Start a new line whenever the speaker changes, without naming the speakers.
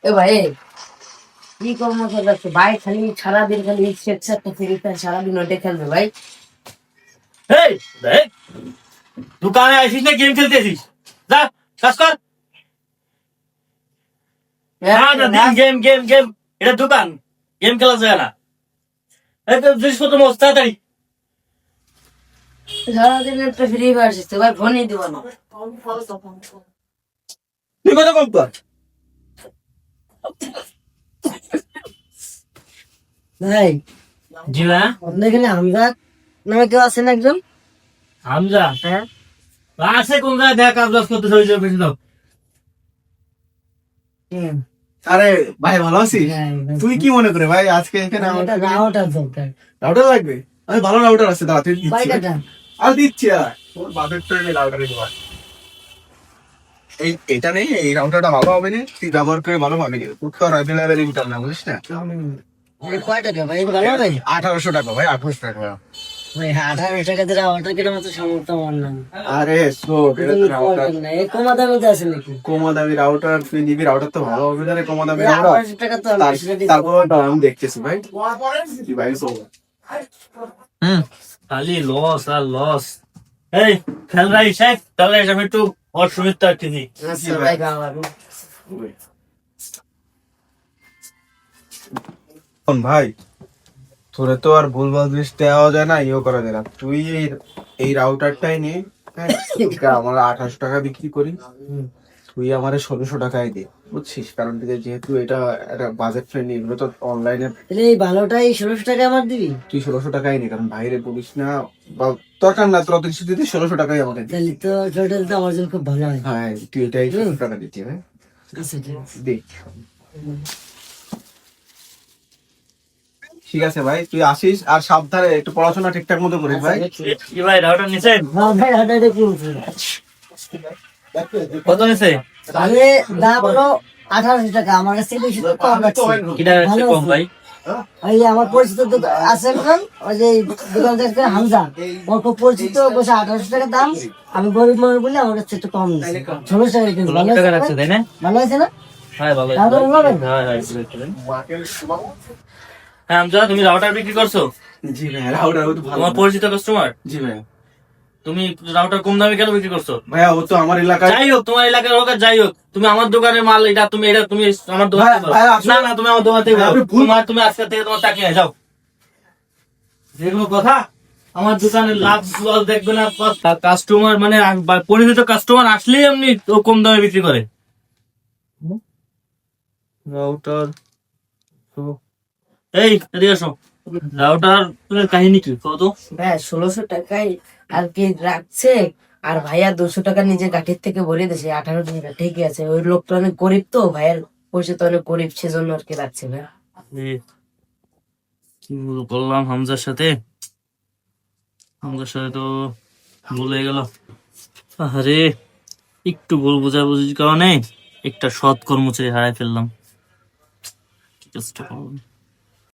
এ ভাই কি কর্ম করছো ভাই? খালি সারাদিন খালি একটা ফ্রি ফায়ার সারাদিন ওটা খেলবে ভাই।
এই দেখ, দোকানে আসিস না গেম খেলতেছিস? যা কাজ কর। সারাদিন গেম গেম গেম, এটা দোকান, গেম খেলা যায় না। এই তো জিনিসপত্র মোস তাড়াতাড়ি।
সারাদিন একটা ফ্রি ফায়ার শিখতে ভাই, ফোনই দিব না।
তুই কথা কম কর।
ভাই
জি না
আপনার এখানে হামজা নামে কেউ আছেন একজন?
হামজা
হ্যাঁ
আছে কোন জায়গায়? দেখ কাজ বাজ করতে হয়ে যাবে, বেশি দাও।
আরে ভাই ভালো আছিস?
হ্যাঁ,
তুই কি মনে করে ভাই আজকে এখানে আমার
এটা রাউটার দরকার।
রাউটার লাগবে? আমি ভালো রাউটার আছে, দাঁড়া তুই দিচ্ছি।
কয়টা?
আর দিচ্ছি আর তোর বাপের তো এই রাউটারে দেওয়া। এই এটা নেই, এই রাউটারটা ভালো হবে না, তুই ব্যবহার করে ভালো পাবি। তোর তো অ্যাভেলেবেল ইন্টারনেট না, বুঝিস না?
এই কয় টাকা ভাই? ভালো হবে
1800 টাকা ভাই, 1800 টাকা।
ভাই? 18 টাকা দিয়ে রাউটার কেনার মতো সামর্থ্য আমার না।
আরে শোন, এটা তো রাউটার
এই কমা দামে আছে নাকি?
কমা দামি রাউটার, তুই নিবি রাউটার তো ভালো হবে না রে, কমা দামি
এই
রাউটার।
1800 টাকা তো আমি বেশি দিয়ে দিবো।
তারপর আমি দেখতেছি ভাই, তুই ভাই শোন।
খালি লস আর লস। এই খেলরা শেখ, তাহলে আমি একটু অসুবিধা আসতেছি।
আচ্ছা ভাই, ভালো হবে।
শোন ভাই, তোরে তো আর ভুলভাল জিনিস দেওয়া যায় না, ইয়ে করা যায় না। তুই এই রাউটারটাই নে, হ্যাঁ, এটা আমরা 1800 টাকা বিক্রি করি, তুই আমারে 1600 টাকায় দে, বুঝছিস? কারণ কি, যেহেতু এটা একটা বাজেট ফ্রেন্ডলি, এগুলো তো অনলাইনে।
তাহলে এই ভালোটাই 1600 টাকা আমার দিবি?
তুই 1600 টাকাই নে, কারণ বাইরে বলিস না, বা দরকার না তোর অত কিছু দিতে, 1600 টাকাই আমাকে দে।
তাহলে তো টোটাল তো আমার জন্য খুব ভালো হয়।
হ্যাঁ, তুই এটাই 1600 টাকা দিচ্ছি, হ্যাঁ
আচ্ছা ঠিক আছে।
দে। ঠিক আছে ভাই, তুই আসিস, আর সাবধানে একটু পড়াশোনা ঠিকঠাক মতো করিস ভাই।
কি ভাই রাউটার নিছেন?
হ্যাঁ ভাই, রাউটারটা কিনছি।
কত নিছে?
তাহলে দাম হলো 1800 টাকা, আমার কাছে বেশি তো কম লাগছে।
কিটা হচ্ছে কম ভাই?
ওই যে আমার পরিচিত আছেন খান, ওই যে দোকানদার হামজা, ওর খুব পরিচিত, বসে 1800 টাকা দাম। আমি গরিব মানুষ বলে আমার কাছে একটু কম নিচ্ছে। 1600 টাকা কিনছি। ভালো
টাকা
হয়েছে
রাখছে
ভাই?
তাই না?
ভালো হয়েছে না?
হ্যাঁ ভালো হয়েছে।
রাউটার ভালো হবে?
হ্যাঁ হ্যাঁ হ্যাঁ হামজা, তুমি রাউটার বিক্রি করছো?
জি ভাই, রাউটার ও তো ভালো।
তোমার পরিচিত কাস্টমার?
জি ভাই।
তুমি রাউটার কম দামে কেন বিক্রি করছো?
ভাইয়া ও তো আমার এলাকায়।
যাই হোক, তোমার এলাকার হোক আর যাই হোক, তুমি আমার দোকানের মাল, এটা তুমি আমার দোকান থেকে
ভাই,
দাও।
আসলে-
না না, তুমি আমার দোকান থেকে দাও।
আপনি ভুল-
তুমি আজকে থেকে তোমার চাকরি নেই, যাও। যেগুলো কথা, আমার দোকানে লাভ লস দেখবে না। কাস্টমার মানে পরিচিত কাস্টমার আসলেই এমনি ও কম দামে বিক্রি করে। রাউটার এই এদিকে আসো। রাউটার কাহিনী কি কত?
ভাই 1600 টাকায় আর কি রাখছে, আর ভাইয়া 200 টাকা নিজের গাঠির থেকে ভরে দিয়েছে। 18 টাকা ঠিকই আছে, ওই লোকটা অনেক গরিব তো, ভাইয়ের পয়সা অনেক গরিব, সেজন্য আর কি রাখছে ভাই।
কি বললাম হামজার সাথে, হামজার সাথে তো ভুলে গেল। আরে একটু ভুল বোঝাবুঝির কারণে একটা সৎ কর্মচারী হারাই ফেললাম। কি চেষ্টা করবো।